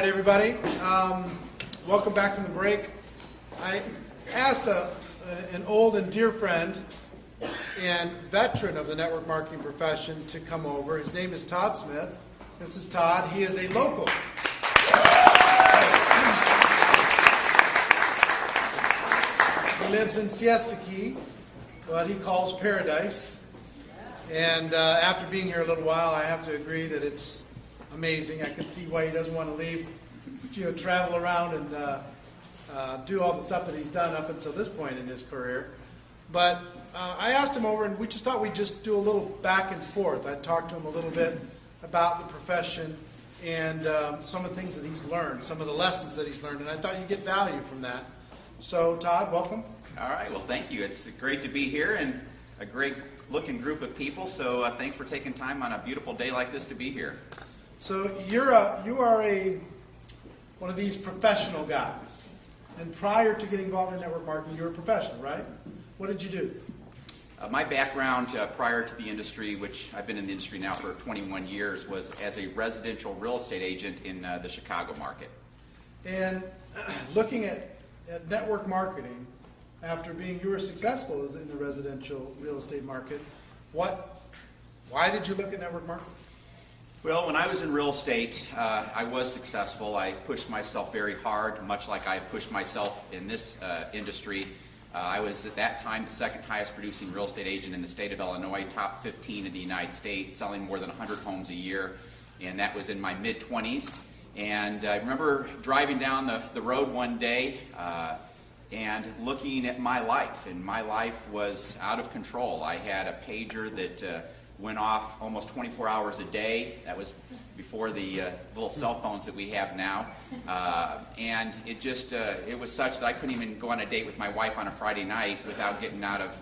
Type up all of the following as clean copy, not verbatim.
everybody. Welcome back from the break. I asked an old and dear friend and veteran of the network marketing profession to come over. His name is Todd Smith. This is Todd. He is a local. He lives in Siesta Key, what he calls paradise. And after being here a little while, I have to agree that it's amazing. I can see why he doesn't want to leave, travel around and do all the stuff that he's done up until this point in his career. But I asked him over, and we just thought we'd just do a little back and forth. I'd talk to him a little bit about the profession and some of the things that he's learned, some of the lessons that he's learned, and I thought you'd get value from that. So, Todd, welcome. All right. Well, thank you. It's great to be here and a great looking group of people. So thanks for taking time on a beautiful day like this to be here. So you are one of these professional guys, and prior to getting involved in network marketing, you were a professional, right? What did you do? My background prior to the industry, which I've been in the industry now for 21 years, was as a residential real estate agent in the Chicago market. And looking at network marketing, after you were successful in the residential real estate market, why did you look at network marketing? Well, when I was in real estate, I was successful. I pushed myself very hard, much like I pushed myself in this industry. I was at that time the second highest producing real estate agent in the state of Illinois, top 15 in the United States, selling more than 100 homes a year, and that was in my mid-20s. And I remember driving down the road one day and looking at my life, and my life was out of control. I had a pager that went off almost 24 hours a day. That was before the little cell phones that we have now. And it just, it was such that I couldn't even go on a date with my wife on a Friday night without getting out of,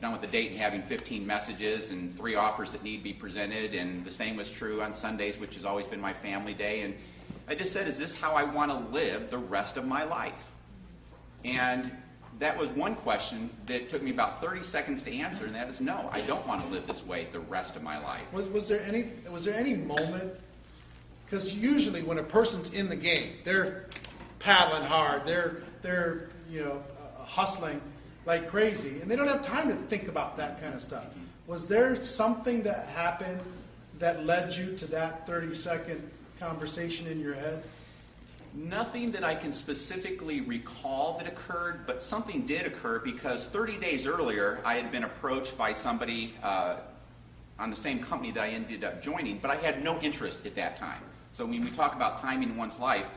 done with the date and having 15 messages and 3 offers that need to be presented. And the same was true on Sundays, which has always been my family day. And I just said, is this how I want to live the rest of my life? And that was one question that took me about 30 seconds to answer, and that is no, I don't want to live this way the rest of my life. Was there any moment, because usually when a person's in the game, they're paddling hard, they're hustling like crazy, and they don't have time to think about that kind of stuff. Was there something that happened that led you to that 30-second conversation in your head? Nothing that I can specifically recall that occurred, but something did occur because 30 days earlier I had been approached by somebody on the same company that I ended up joining, but I had no interest at that time. So when we talk about timing in one's life,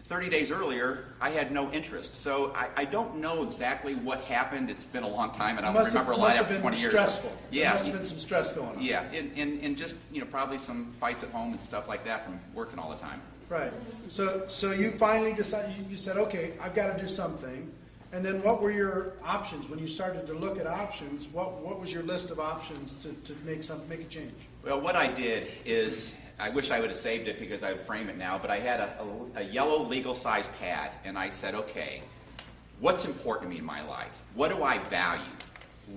30 days earlier I had no interest. So I don't know exactly what happened. It's been a long time, and I don't remember a lot after 20 years. Stressful. Yeah, there must have been some stress going on. Yeah, and just probably some fights at home and stuff like that from working all the time. Right. So you finally decided, you said, okay, I've got to do something. And then what were your options? When you started to look at options, what was your list of options to make a change? Well, what I did is, I wish I would have saved it because I would frame it now, but I had a yellow legal size pad, and I said, okay, what's important to me in my life? What do I value?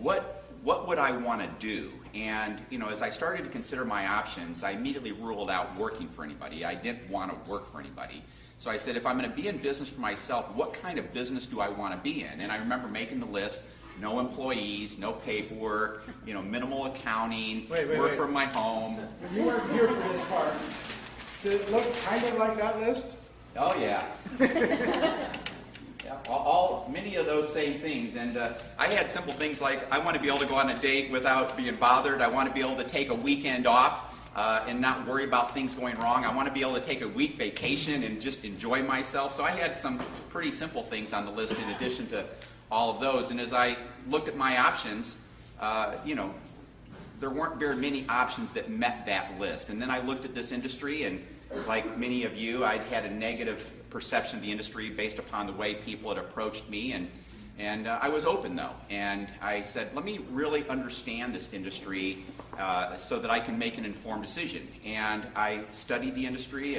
What would I want to do? And, as I started to consider my options, I immediately ruled out working for anybody. I didn't want to work for anybody. So I said, if I'm going to be in business for myself, what kind of business do I want to be in? And I remember making the list: no employees, no paperwork, minimal accounting, work from my home. You weren't here for this part. Did it look kind of like that list? Oh, yeah. Yeah, many of those same things, and I had simple things like I want to be able to go on a date without being bothered. I want to be able to take a weekend off and not worry about things going wrong. I want to be able to take a week vacation and just enjoy myself. So I had some pretty simple things on the list in addition to all of those. And as I looked at my options, there weren't very many options that met that list. And then I looked at this industry, and like many of you, I'd had a negative perception of the industry based upon the way people had approached me, and I was open though, and I said, let me really understand this industry so that I can make an informed decision. And I studied the industry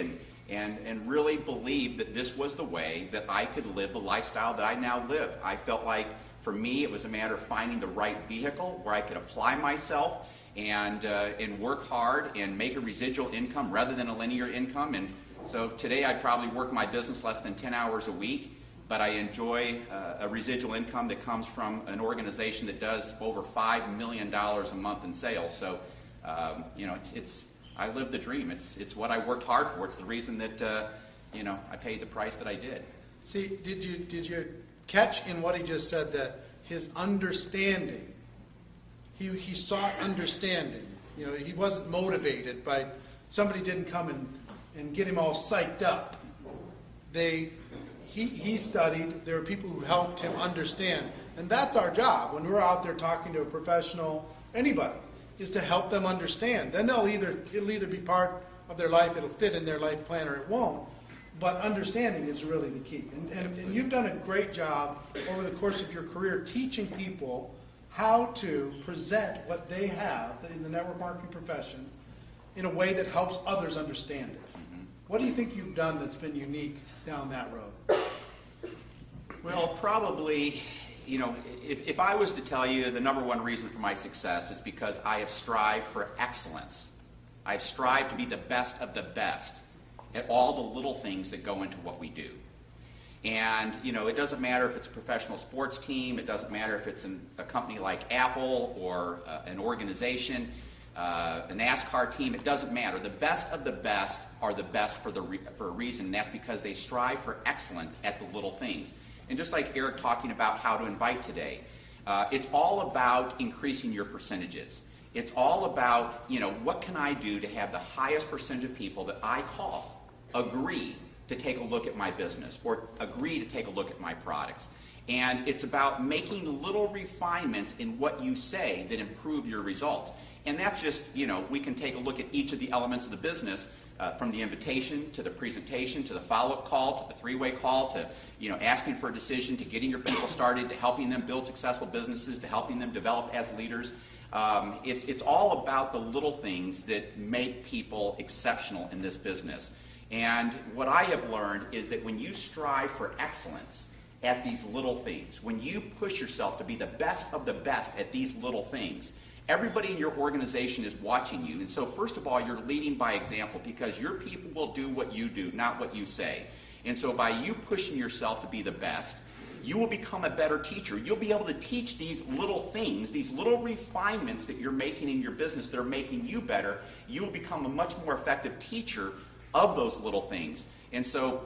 and really believed that this was the way that I could live the lifestyle that I now live. I felt like for me it was a matter of finding the right vehicle where I could apply myself and work hard and make a residual income rather than a linear income. And So today I'd probably work my business less than 10 hours a week, but I enjoy a residual income that comes from an organization that does over $5 million a month in sales. So, I live the dream. It's what I worked hard for. It's the reason that, I paid the price that I did. See, did you catch in what he just said that his understanding, he sought understanding. He wasn't motivated by, somebody didn't come and get him all psyched up. He studied, there were people who helped him understand. And that's our job when we're out there talking to a professional, anybody, is to help them understand. Then it'll either be part of their life, it'll fit in their life plan, or it won't. But understanding is really the key. And you've done a great job over the course of your career teaching people how to present what they have in the network marketing profession in a way that helps others understand it. Mm-hmm. What do you think you've done that's been unique down that road? Well, probably, if I was to tell you the number one reason for my success is because I have strived for excellence. I've strived to be the best of the best at all the little things that go into what we do. And, it doesn't matter if it's a professional sports team, it doesn't matter if it's a company like Apple or an organization, a NASCAR team, it doesn't matter. The best of the best are the best for a reason, and that's because they strive for excellence at the little things. And just like Eric talking about how to invite today, it's all about increasing your percentages. It's all about, what can I do to have the highest percentage of people that I call agree to take a look at my business or agree to take a look at my products. And it's about making little refinements in what you say that improve your results. And that's just, we can take a look at each of the elements of the business, from the invitation to the presentation to the follow-up call to the three-way call to, asking for a decision, to getting your people started, to helping them build successful businesses, to helping them develop as leaders. It's all about the little things that make people exceptional in this business. And what I have learned is that when you strive for excellence at these little things, when you push yourself to be the best of the best at these little things, everybody in your organization is watching you. And so first of all, you're leading by example because your people will do what you do, not what you say. And so by you pushing yourself to be the best, you will become a better teacher. You'll be able to teach these little things, these little refinements that you're making in your business that are making you better. You will become a much more effective teacher of those little things. And so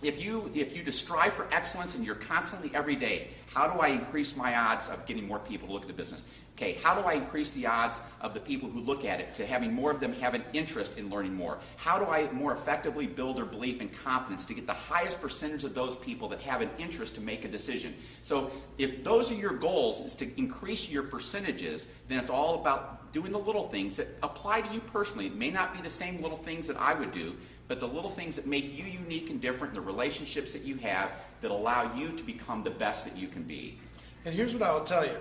if you just strive for excellence and you're constantly every day, how do I increase my odds of getting more people to look at the business? Okay, how do I increase the odds of the people who look at it to having more of them have an interest in learning more? How do I more effectively build their belief and confidence to get the highest percentage of those people that have an interest to make a decision? So if those are your goals, is to increase your percentages, then it's all about doing the little things that apply to you personally. It may not be the same little things that I would do, but the little things that make you unique and different, the relationships that you have that allow you to become the best that you can be. And here's what I will tell you.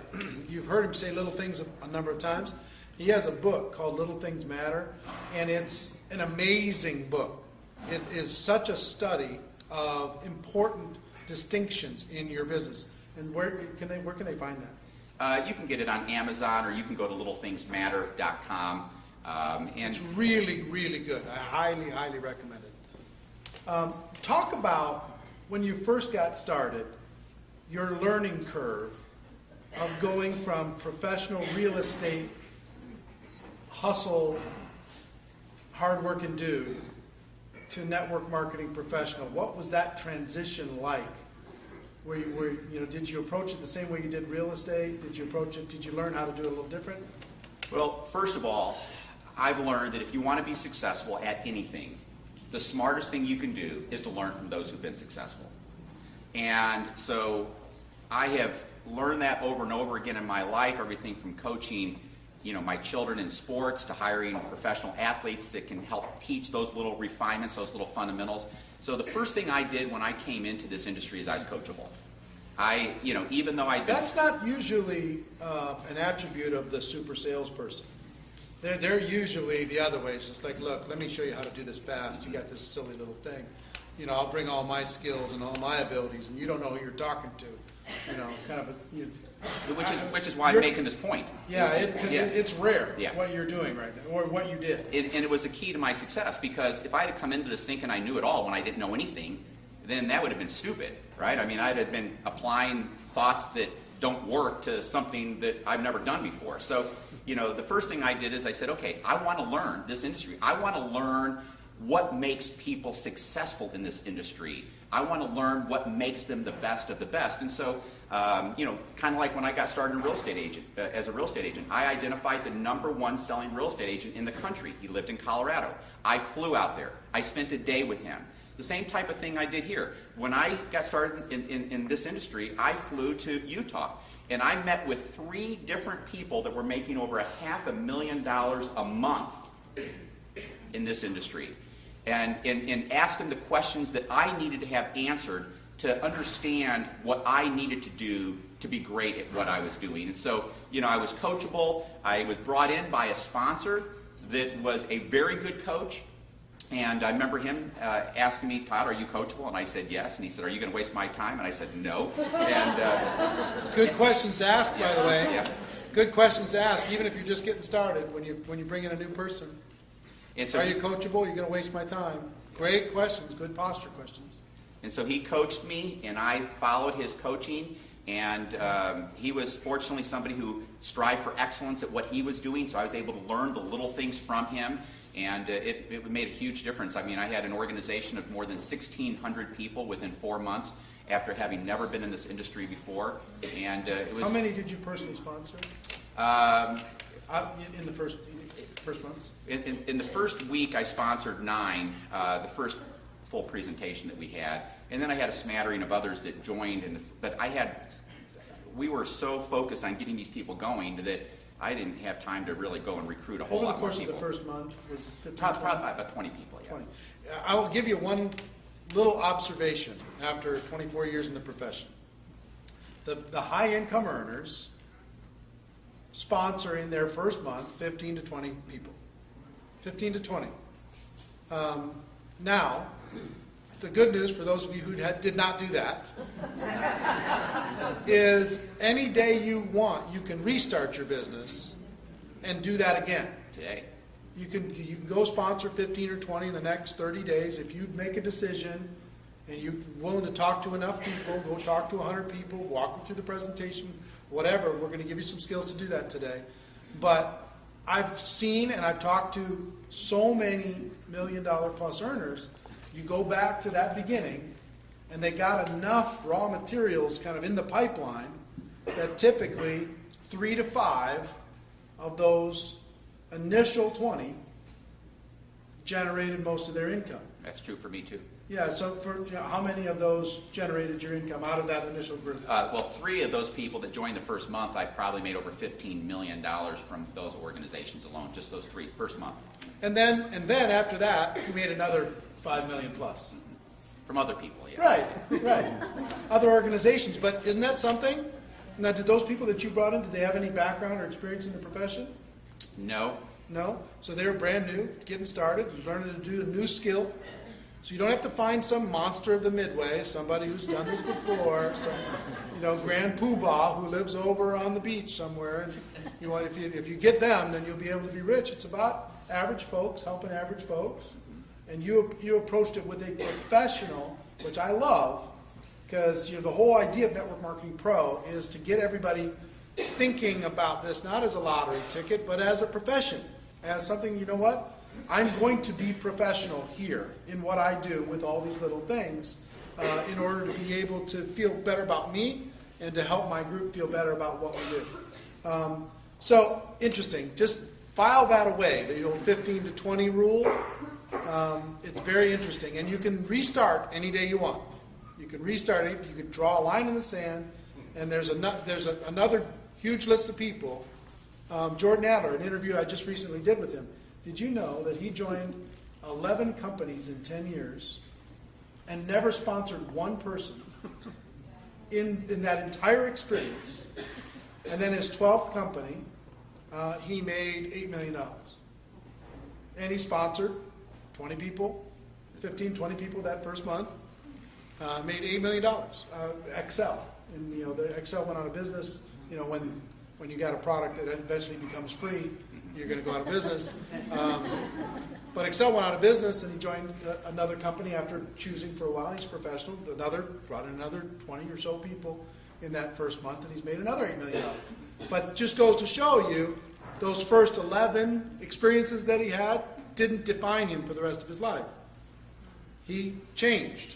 You've heard him say little things a number of times. He has a book called Little Things Matter, and it's an amazing book. It is such a study of important distinctions in your business. And where can they find that? You can get it on Amazon, or you can go to littlethingsmatter.com. It's really, really good. I highly, highly recommend it. Talk about when you first got started, your learning curve of going from professional real estate, hustle, hard-working dude to network marketing professional. What was that transition like? Did you approach it the same way you did real estate? Did you learn how to do it a little different? Well, first of all, I've learned that if you want to be successful at anything, the smartest thing you can do is to learn from those who've been successful. And so I have learned that over and over again in my life, everything from coaching, my children in sports to hiring professional athletes that can help teach those little refinements, those little fundamentals. So the first thing I did when I came into this industry is I was coachable. Even though I did... That's not usually an attribute of the super salesperson. They're usually the other way. It's just like, look, let me show you how to do this fast. You got this silly little thing. I'll bring all my skills and all my abilities, and you don't know who you're talking to. kind of which is why I'm making this point. Yeah, it's rare Yeah. what you're doing right now, or what you did. And it was a key to my success, because if I had come into this thinking I knew it all when I didn't know anything, then that would have been stupid, right? I mean, I'd have been applying thoughts that don't work to something that I've never done before. So, the first thing I did is I said, okay, I want to learn this industry. I want to learn what makes people successful in this industry. I want to learn what makes them the best of the best. And so, kind of like when I got started as a real estate agent, I identified the #1 selling real estate agent in the country. He lived in Colorado. I flew out there. I spent a day with him. The same type of thing I did here. When I got started in this industry, I flew to Utah, and I met with 3 different people that were making over $500,000 a month in this industry, and asked them the questions that I needed to have answered to understand what I needed to do to be great at what I was doing. And so, I was coachable. I was brought in by a sponsor that was a very good coach. And I remember him asking me, Todd, are you coachable? And I said, yes. And he said, are you going to waste my time? And I said, no. And good questions to ask, by the way. Yeah. Good questions to ask, even if you're just getting started, when you bring in a new person. And so are you coachable? You're going to waste my time. Great questions, good posture questions. And so he coached me, and I followed his coaching. And he was fortunately somebody who strived for excellence at what he was doing, so I was able to learn the little things from him. And it made a huge difference. I mean, I had an organization of more than 1,600 people within 4 months after having never been in this industry before. And it was. How many did you personally sponsor? In the first months? In the first week, I sponsored 9. The first full presentation that we had, and then I had a smattering of others that joined. We were so focused on getting these people going that I didn't have time to really go and recruit a whole lot more people. Over the course of the first month, was it 15, Probably about 20 people, yeah. 20. I will give you one little observation after 24 years in the profession. The high-income earners sponsor in their first month 15 to 20 people. 15 to 20. Now, the good news for those of you who did not do that is any day you want, you can restart your business and do that again. Today. You can go sponsor 15 or 20 in the next 30 days. If you make a decision and you're willing to talk to enough people, go talk to 100 people, walk them through the presentation, whatever. We're going to give you some skills to do that today. But I've seen and I've talked to so many $1 million plus earners. You go back to that beginning, and they got enough raw materials kind of in the pipeline that typically 3 to 5 of those initial 20 generated most of their income. That's true for me too. Yeah, so how many of those generated your income out of that initial group? Well, 3 of those people that joined the first month, I probably made over $15 million from those organizations alone, just those 3 first month. And then after that, you made another 5 million plus. From other people, yeah. Right. Other organizations. But isn't that something? Now, did those people that you brought in, did they have any background or experience in the profession? No. No? So they were brand new, getting started, learning to do a new skill. So you don't have to find some monster of the Midway, somebody who's done this before, some grand poobah who lives over on the beach somewhere. And if you get them, then you'll be able to be rich. It's about average folks, helping average folks. And you approached it with a professional, which I love, because the whole idea of Network Marketing Pro is to get everybody thinking about this not as a lottery ticket, but as a profession, as something, I'm going to be professional here in what I do with all these little things in order to be able to feel better about me and to help my group feel better about what we do. So, interesting. Just file that away, the 15 to 20 rule. It's very interesting, and you can restart any day you want. You can restart it. You can draw a line in the sand, and there's another huge list of people. Jordan Adler, an interview I just recently did with him. Did you know that he joined 11 companies in 10 years and never sponsored one person in that entire experience? And then his 12th company, he made $8 million, and he sponsored 20 people, 15, 20 people that first month. made $8 million. Excel, and the Excel went out of business. When you got a product that eventually becomes free, you're going to go out of business. But Excel went out of business, and he joined another company after choosing for a while. He's a professional. Brought in another 20 or so people in that first month, and he's made another $8 million. But just goes to show you, those first 11 experiences that he had didn't define him for the rest of his life. He changed.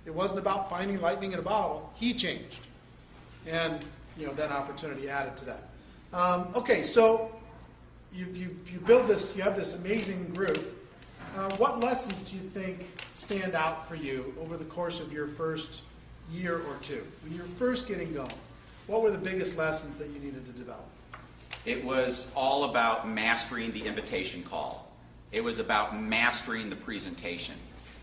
It wasn't about finding lightning in a bottle. He changed. And, then opportunity added to that. Okay, so you build this, you have this amazing group. What lessons do you think stand out for you over the course of your first year or two? When you were first getting going, what were the biggest lessons that you needed to develop? It was all about mastering the invitation call. It was about mastering the presentation.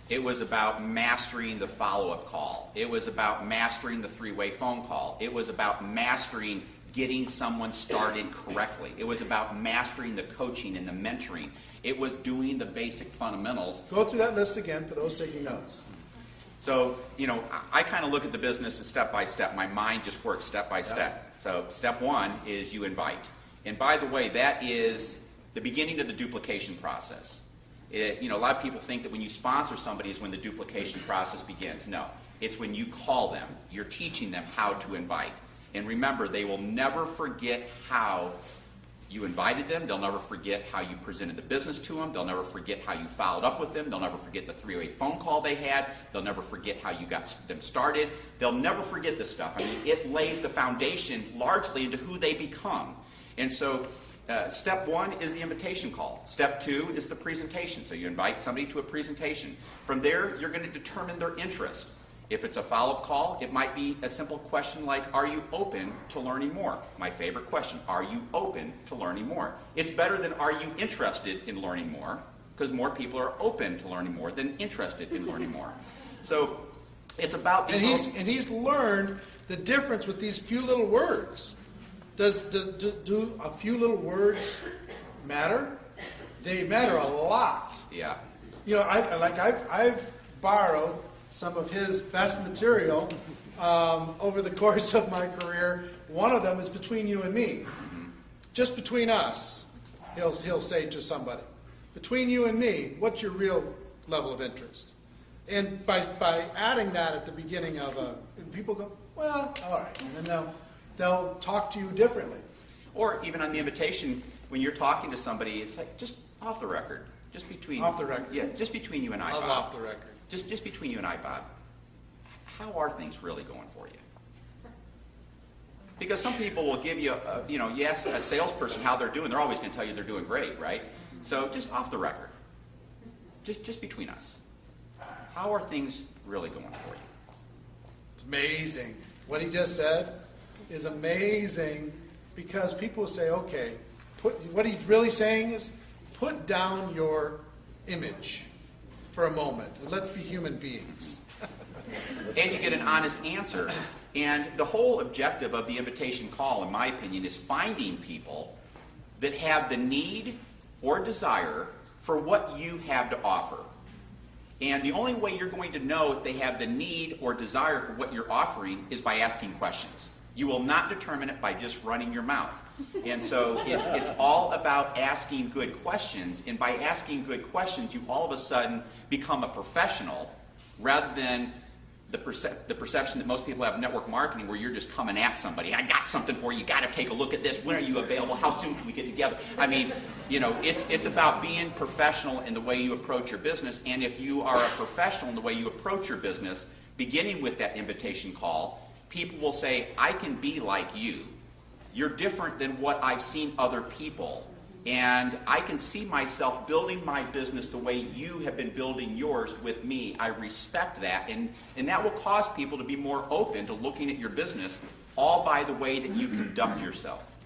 It was about mastering the follow-up call. It was about mastering the three-way phone call. It was about mastering getting someone started correctly. It was about mastering the coaching and the mentoring. It was doing the basic fundamentals. Go through that list again for those taking notes. So, I kind of look at the business as step by step. My mind just works step by step. So, step one is you invite. And by the way, that is the beginning of the duplication process. A lot of people think that when you sponsor somebody is when the duplication process begins. No, it's when you call them. You're teaching them how to invite. And remember, they will never forget how you invited them. They'll never forget how you presented the business to them. They'll never forget how you followed up with them. They'll never forget the three-way phone call they had. They'll never forget how you got them started. They'll never forget this stuff. It lays the foundation largely into who they become. And so step one is the invitation call. Step two is the presentation. So you invite somebody to a presentation. From there, you're going to determine their interest. If it's a follow-up call, it might be a simple question like, are you open to learning more? My favorite question, are you open to learning more? It's better than are you interested in learning more, because more people are open to learning more than interested in learning more. So it's about these and he's learned the difference with these few little words. Do a few little words matter? They matter a lot. Yeah. I've borrowed some of his best material over the course of my career. One of them is between you and me. Mm-hmm. Just between us, he'll say to somebody, between you and me, what's your real level of interest? And by adding that at the beginning of and people go, well, all right, and then they'll talk to you differently. Or even on the invitation, when you're talking to somebody, it's like just off the record, just between off the record. Yeah, just between you and I, Bob. Off the record. Just between you and I, Bob. How are things really going for you? Because some people will give you, you ask a salesperson how they're doing, they're always going to tell you they're doing great, right? So just off the record, just between us, how are things really going for you? It's amazing. What he just said is amazing, because people say, okay, what he's really saying is put down your image for a moment, and let's be human beings. And you get an honest answer. And the whole objective of the invitation call, in my opinion, is finding people that have the need or desire for what you have to offer. And the only way you're going to know if they have the need or desire for what you're offering is by asking questions. You will not determine it by just running your mouth. And so it's all about asking good questions. And by asking good questions, you all of a sudden become a professional rather than the perception that most people have in network marketing, where you're just coming at somebody. I got something for you. You got to take a look at this. When are you available? How soon can we get together? It's about being professional in the way you approach your business. And if you are a professional in the way you approach your business, beginning with that invitation call, people will say, I can be like you. You're different than what I've seen other people. And I can see myself building my business the way you have been building yours with me. I respect that. And that will cause people to be more open to looking at your business, all by the way that you conduct yourself.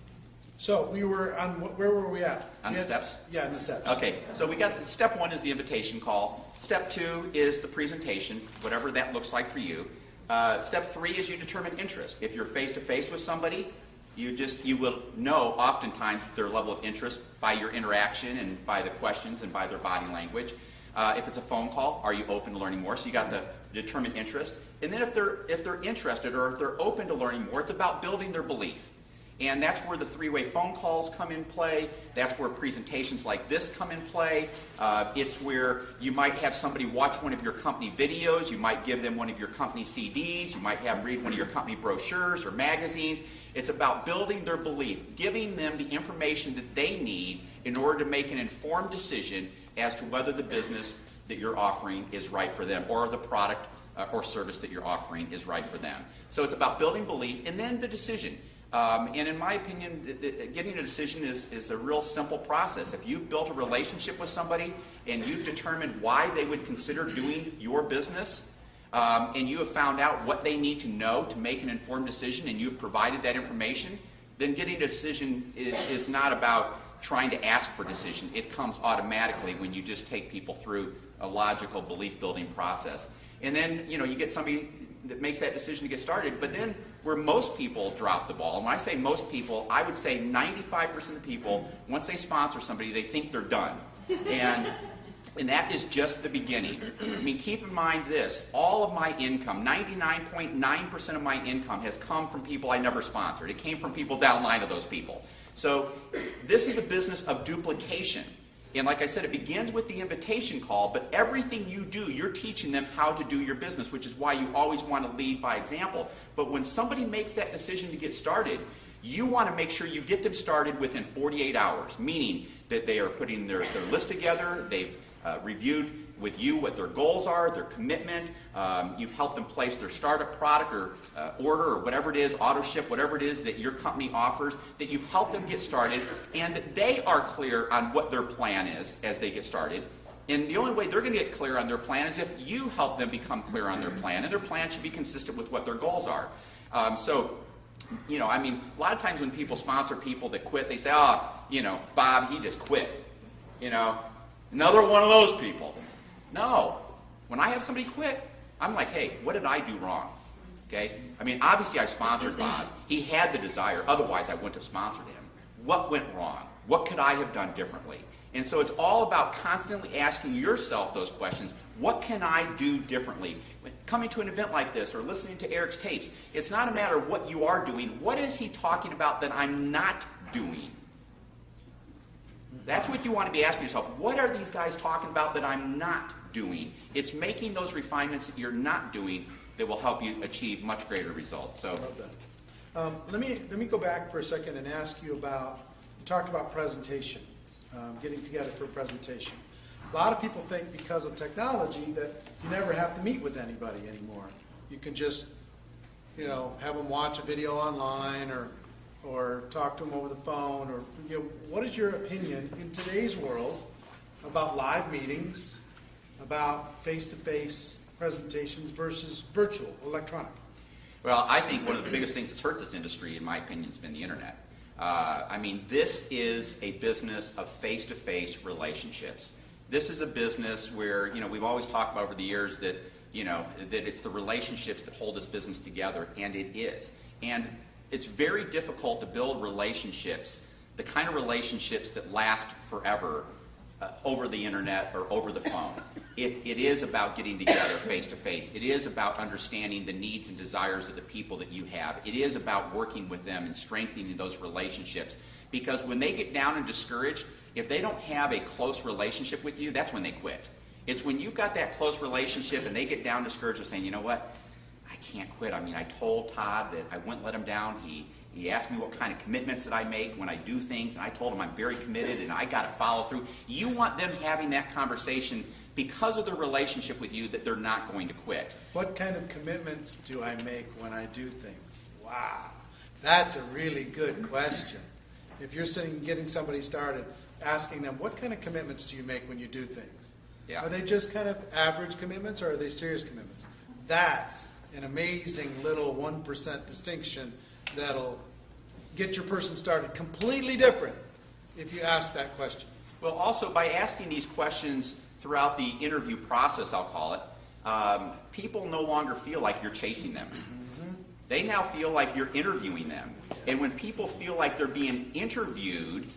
So we were on, where were we at? On the steps? Yeah, on the steps. Okay, so we got step one is the invitation call. Step two is the presentation, whatever that looks like for you. Step three is you determine interest. If you're face-to-face with somebody, you will know oftentimes their level of interest by your interaction and by the questions and by their body language. If it's a phone call, are you open to learning more? So you got the determined interest. And then if they're interested or if they're open to learning more, it's about building their belief. And that's where the three-way phone calls come in play. That's where presentations like this come in play. It's where you might have somebody watch one of your company videos. You might give them one of your company CDs. You might have them read one of your company brochures or magazines. It's about building their belief, giving them the information that they need in order to make an informed decision as to whether the business that you're offering is right for them or the product or service that you're offering is right for them. So it's about building belief and then the decision. And in my opinion, getting a decision is a real simple process. If you've built a relationship with somebody and you've determined why they would consider doing your business, and you have found out what they need to know to make an informed decision and you've provided that information, then getting a decision is not about trying to ask for a decision. It comes automatically when you just take people through a logical belief-building process. And then, you get somebody that makes that decision to get started, but then where most people drop the ball, and when I say most people, I would say 95% of the people, once they sponsor somebody, they think they're done. And that is just the beginning. I mean, keep in mind this, all of my income, 99.9% of my income has come from people I never sponsored. It came from people downline of those people. So this is a business of duplication. And like I said, it begins with the invitation call, but everything you do, you're teaching them how to do your business, which is why you always want to lead by example. But when somebody makes that decision to get started, you want to make sure you get them started within 48 hours, meaning that they are putting their list together, they've reviewed with you what their goals are, their commitment, you've helped them place their startup product or order or whatever it is, auto ship, whatever it is that your company offers, that you've helped them get started, and that they are clear on what their plan is as they get started. And the only way they're going to get clear on their plan is if you help them become clear on their plan, and their plan should be consistent with what their goals are. I mean, a lot of times when people sponsor people that quit, they say, Bob, he just quit. Another one of those people. No. When I have somebody quit, I'm like, hey, what did I do wrong? Okay? I mean, obviously I sponsored Bob. He had the desire. Otherwise, I wouldn't have sponsored him. What went wrong? What could I have done differently? And so it's all about constantly asking yourself those questions. What can I do differently? Coming to an event like this or listening to Eric's tapes, it's not a matter of what you are doing. What is he talking about that I'm not doing? That's what you want to be asking yourself. What are these guys talking about that I'm not doing? It's making those refinements that you're not doing that will help you achieve much greater results. So, I love that. Let me go back for a second and ask you about, you talked about presentation, getting together for a presentation. A lot of people think because of technology that you never have to meet with anybody anymore. You can just, have them watch a video online or talk to them over the phone, or what is your opinion in today's world about live meetings, about face-to-face presentations versus virtual, electronic? Well, I think one of the biggest things that's hurt this industry, in my opinion, has been the internet. This is a business of face-to-face relationships. This is a business where, we've always talked about over the years that, that it's the relationships that hold this business together, and it is. And it's very difficult to build relationships, the kind of relationships that last forever over the internet or over the phone. It is about getting together face to face. It is about understanding the needs and desires of the people that you have. It is about working with them and strengthening those relationships. Because when they get down and discouraged, if they don't have a close relationship with you, that's when they quit. It's when you've got that close relationship and they get down discouraged and saying, you know what, I can't quit. I mean, I told Todd that I wouldn't let him down. He asked me what kind of commitments that I make when I do things, and I told him I'm very committed and I got to follow through. You want them having that conversation because of their relationship with you that they're not going to quit. What kind of commitments do I make when I do things? Wow, that's a really good question. If you're getting somebody started, asking them, what kind of commitments do you make when you do things? Yeah. Are they just kind of average commitments, or are they serious commitments? That's an amazing little 1% distinction that'll get your person started completely different if you ask that question. Well, also by asking these questions throughout the interview process, I'll call it, people no longer feel like you're chasing them. Mm-hmm. They now feel like you're interviewing them. And when people feel like they're being interviewed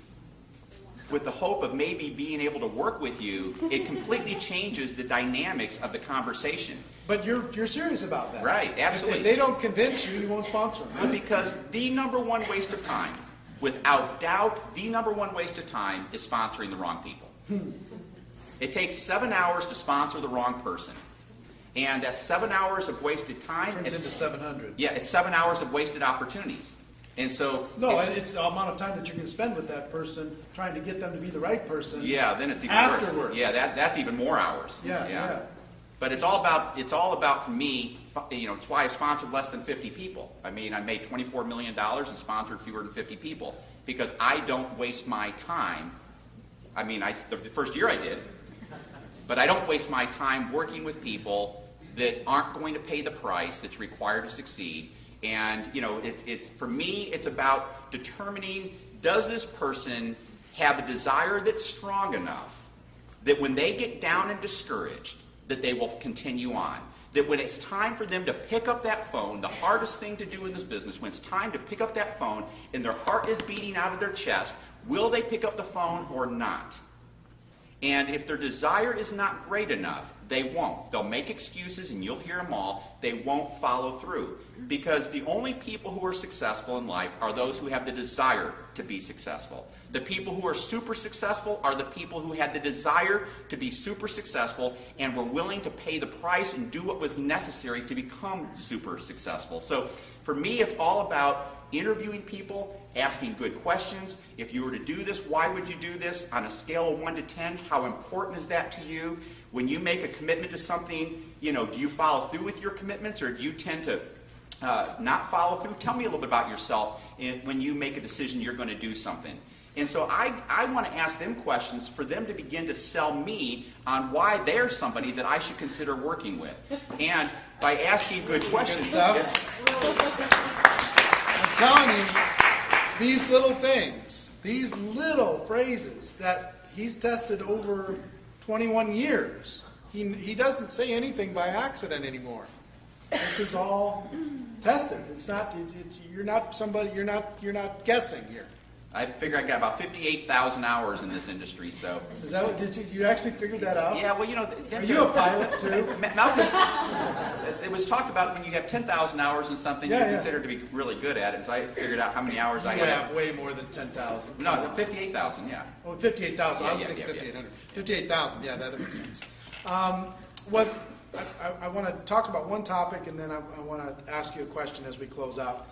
with the hope of maybe being able to work with you, it completely changes the dynamics of the conversation. But you're serious about that. Right, absolutely. If they don't convince you, you won't sponsor them. Well, because the number one waste of time, without doubt, the number one waste of time is sponsoring the wrong people. It takes 7 hours to sponsor the wrong person. And that's 7 hours of wasted time. Turns into 700. Yeah, it's 7 hours of wasted opportunities. And so... it's the amount of time that you can spend with that person trying to get them to be the right person. Yeah, then it's even afterwards. worse. Yeah, that's even more hours. Yeah. But it's all about for me, it's why I sponsored less than 50 people. I mean, I made $24 million and sponsored fewer than 50 people because I don't waste my time. I mean, the first year I did, but I don't waste my time working with people that aren't going to pay the price that's required to succeed. And, it's for me, it's about determining, does this person have a desire that's strong enough that when they get down and discouraged, that they will continue on. That when it's time for them to pick up that phone, the hardest thing to do in this business, when it's time to pick up that phone and their heart is beating out of their chest, will they pick up the phone or not? And if their desire is not great enough, they won't. They'll make excuses, and you'll hear them all. They won't follow through. Because the only people who are successful in life are those who have the desire to be successful. The people who are super successful are the people who had the desire to be super successful and were willing to pay the price and do what was necessary to become super successful. So for me, it's all about interviewing people, asking good questions. If you were to do this, why would you do this? On a scale of 1 to 10, how important is that to you? When you make a commitment to something, do you follow through with your commitments, or do you tend to not follow through? Tell me a little bit about yourself when you make a decision you're going to do something. And so I want to ask them questions for them to begin to sell me on why they're somebody that I should consider working with. And by asking good questions... I'm telling you, these little things, these little phrases that he's tested over 21 years, he doesn't say anything by accident anymore. This is all tested. It's not. You're not somebody. You're not guessing here. I figure I got about 58,000 hours in this industry, so... Is that what, did you actually figure that out? Yeah, well, Are you a pilot, too? Malcolm, it was talked about when you have 10,000 hours in something, you're considered to be really good at it, so I figured out how many hours I had. You have way more than 10,000. No, 58,000, yeah. Oh, 58,000. I was thinking 5,800. 58,000, yeah, that makes sense. What I want to talk about one topic, and then I want to ask you a question as we close out.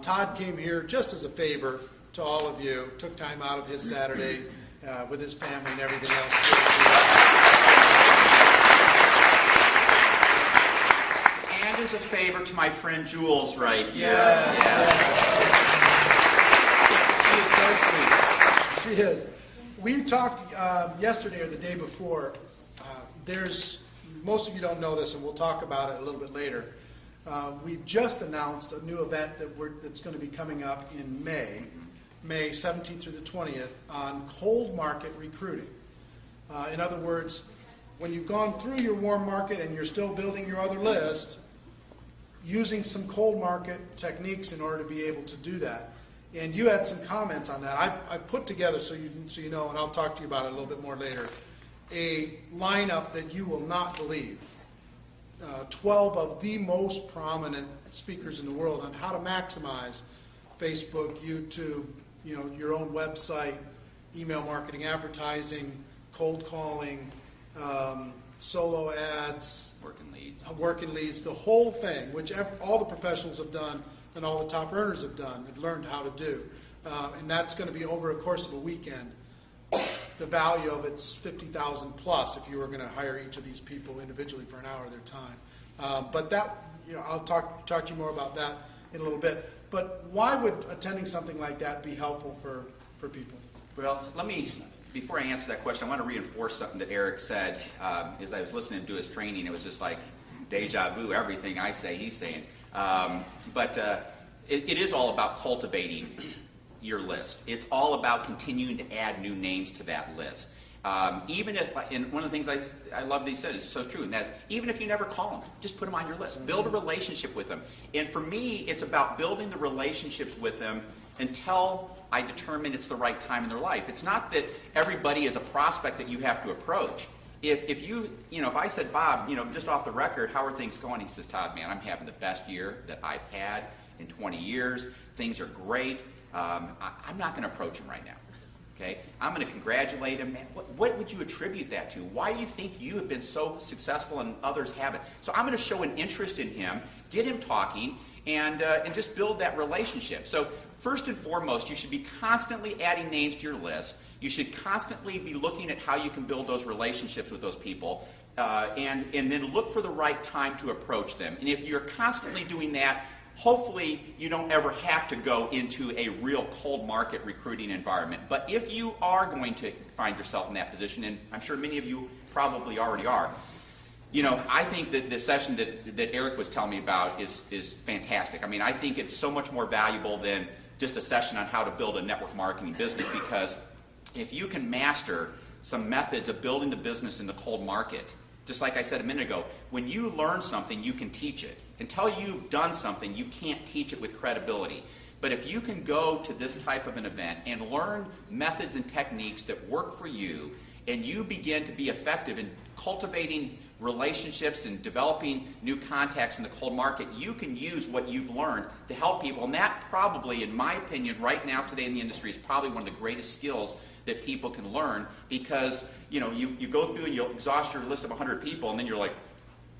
Todd came here just as a favor to all of you, took time out of his Saturday with his family and everything else. And as a favor to my friend Jules right here. She is so sweet. She is. We talked yesterday or the day before. Most of you don't know this, and we'll talk about it a little bit later. We've just announced a new event that's going to be coming up in May 17th through the 20th, on cold market recruiting. In other words, when you've gone through your warm market and you're still building your other list, using some cold market techniques in order to be able to do that. And you had some comments on that. I put together, so you know, and I'll talk to you about it a little bit more later, a lineup that you will not believe. 12 of the most prominent speakers in the world on how to maximize Facebook, YouTube, your own website, email marketing, advertising, cold calling, solo ads, working leads, the whole thing, which all the professionals have done and all the top earners have done, have learned how to do. And that's going to be over a course of a weekend. The value of it's $50,000 plus if you were going to hire each of these people individually for an hour of their time. But that, I'll talk to you more about that in a little bit. But why would attending something like that be helpful for people? Well, before I answer that question, I want to reinforce something that Eric said. As I was listening to his training, it was just like deja vu, everything I say, he's saying. But it is all about cultivating your list. It's all about continuing to add new names to that list. Even if, and one of the things I love that he said is so true, and that's even if you never call them, just put them on your list. Build a relationship with them. And for me, it's about building the relationships with them until I determine it's the right time in their life. It's not that everybody is a prospect that you have to approach. If I said, Bob, just off the record, how are things going? He says, Todd, man, I'm having the best year that I've had in 20 years. Things are great. I'm not going to approach him right now. Okay? I'm going to congratulate him. Man, what would you attribute that to? Why do you think you have been so successful and others haven't? So I'm going to show an interest in him, get him talking, and just build that relationship. So first and foremost, you should be constantly adding names to your list. You should constantly be looking at how you can build those relationships with those people, and then look for the right time to approach them. And if you're constantly doing that, hopefully you don't ever have to go into a real cold market recruiting environment. But if you are going to find yourself in that position, and I'm sure many of you probably already are, I think that the session that Eric was telling me about is fantastic. I mean, I think it's so much more valuable than just a session on how to build a network marketing business, because if you can master some methods of building the business in the cold market, just like I said a minute ago, when you learn something, you can teach it. Until you've done something, you can't teach it with credibility. But if you can go to this type of an event and learn methods and techniques that work for you, and you begin to be effective in cultivating relationships and developing new contacts in the cold market, you can use what you've learned to help people. And that probably, in my opinion, right now today in the industry is probably one of the greatest skills that people can learn, because you go through and you'll exhaust your list of 100 people, and then you're like,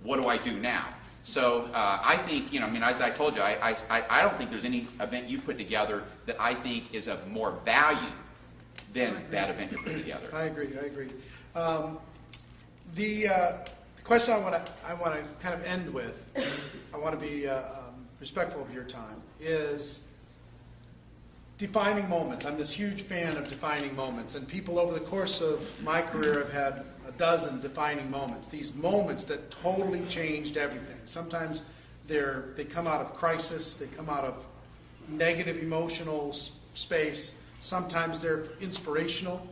what do I do now? So I think, as I told you, I don't think there's any event you've put together that I think is of more value than that event you put together. I agree. The question I want to kind of end with, I want to be respectful of your time, is defining moments. I'm this huge fan of defining moments, and people over the course of my career have had a dozen defining moments. These moments that totally changed everything. Sometimes they come out of crisis, they come out of negative emotional space. Sometimes they're inspirational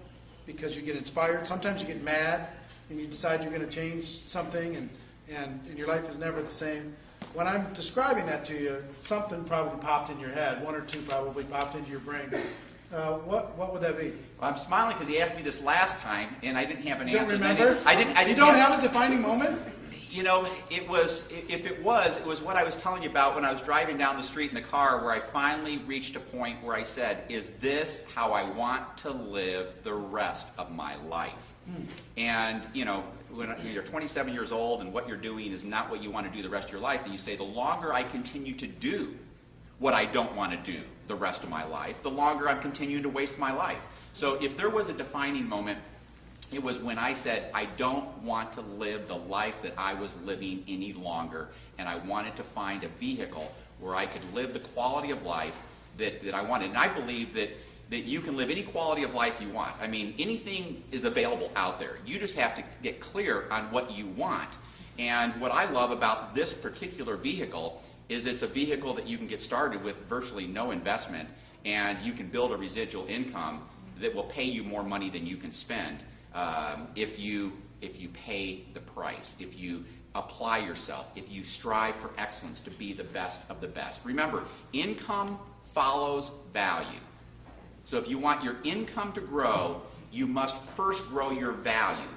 because you get inspired. Sometimes you get mad and you decide you're going to change something, and your life is never the same. When I'm describing that to you, something probably popped in your head. One or two probably popped into your brain. What would that be? Well, I'm smiling because he asked me this last time, and I didn't have an You answer. don't remember? I didn't. You don't have a defining moment? It was what I was telling you about when I was driving down the street in the car, where I finally reached a point where I said, is this how I want to live the rest of my life? And, when you're 27 years old and what you're doing is not what you want to do the rest of your life, then you say, the longer I continue to do what I don't want to do the rest of my life, the longer I'm continuing to waste my life. So if there was a defining moment, it was when I said, I don't want to live the life that I was living any longer, and I wanted to find a vehicle where I could live the quality of life that I wanted. And I believe that you can live any quality of life you want. I mean, anything is available out there. You just have to get clear on what you want. And what I love about this particular vehicle is it's a vehicle that you can get started with virtually no investment, and you can build a residual income that will pay you more money than you can spend if you pay the price, if you apply yourself, if you strive for excellence to be the best of the best. Remember, income follows value. So if you want your income to grow, you must first grow your value.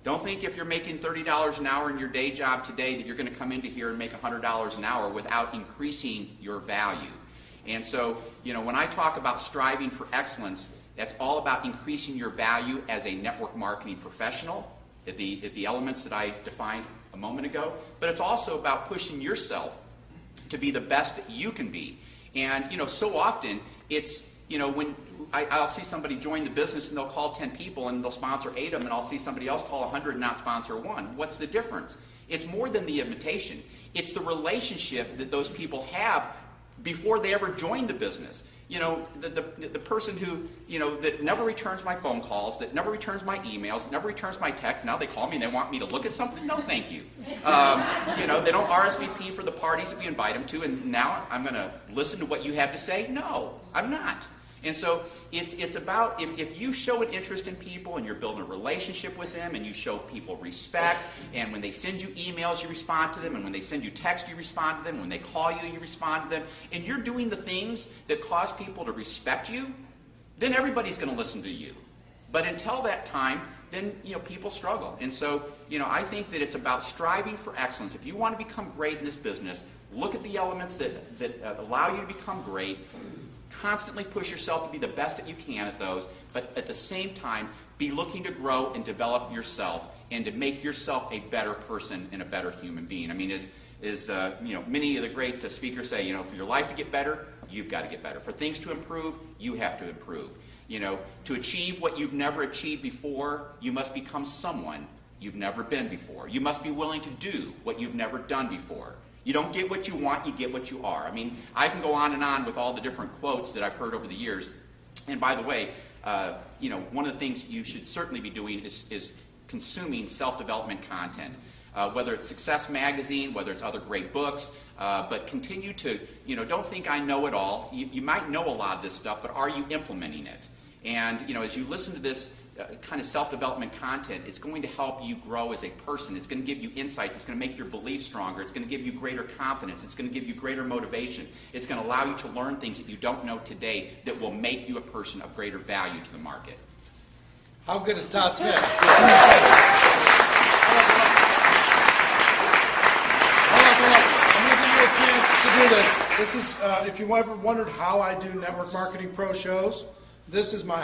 Don't think if you're making $30 an hour in your day job today that you're going to come into here and make $100 an hour without increasing your value. And so, when I talk about striving for excellence, that's all about increasing your value as a network marketing professional at the elements that I defined a moment ago. But it's also about pushing yourself to be the best that you can be. And, so often it's, when I'll see somebody join the business and they'll call 10 people and they'll sponsor 8 of them, and I'll see somebody else call 100 and not sponsor 1. What's the difference? It's more than the invitation. It's the relationship that those people have before they ever join the business. The person who, that never returns my phone calls, that never returns my emails, never returns my texts. Now they call me and they want me to look at something. No, thank you. They don't RSVP for the parties that we invite them to, and now I'm going to listen to what you have to say. No, I'm not. And so it's about, if you show an interest in people and you're building a relationship with them and you show people respect, and when they send you emails you respond to them, and when they send you text you respond to them, when they call you you respond to them, and you're doing the things that cause people to respect you, then everybody's going to listen to you. But until that time, then people struggle. And so I think that it's about striving for excellence. If you want to become great in this business, look at the elements that allow you to become great. Constantly push yourself to be the best that you can at those, but at the same time, be looking to grow and develop yourself and to make yourself a better person and a better human being. I mean, as many of the great speakers say, for your life to get better, you've got to get better. For things to improve, you have to improve. To achieve what you've never achieved before, you must become someone you've never been before. You must be willing to do what you've never done before. You don't get what you want, you get what you are. I mean, I can go on and on with all the different quotes that I've heard over the years. And by the way, one of the things you should certainly be doing is consuming self-development content. Whether it's Success Magazine, whether it's other great books, but continue to, don't think I know it all. You might know a lot of this stuff, but are you implementing it? And, as you listen to this kind of self-development content, it's going to help you grow as a person. It's going to give you insights. It's going to make your beliefs stronger. It's going to give you greater confidence. It's going to give you greater motivation. It's going to allow you to learn things that you don't know today that will make you a person of greater value to the market. How good is Todd Smith? I'm going to give you a chance to do this. This is, if you ever wondered how I do Network Marketing Pro shows, this is my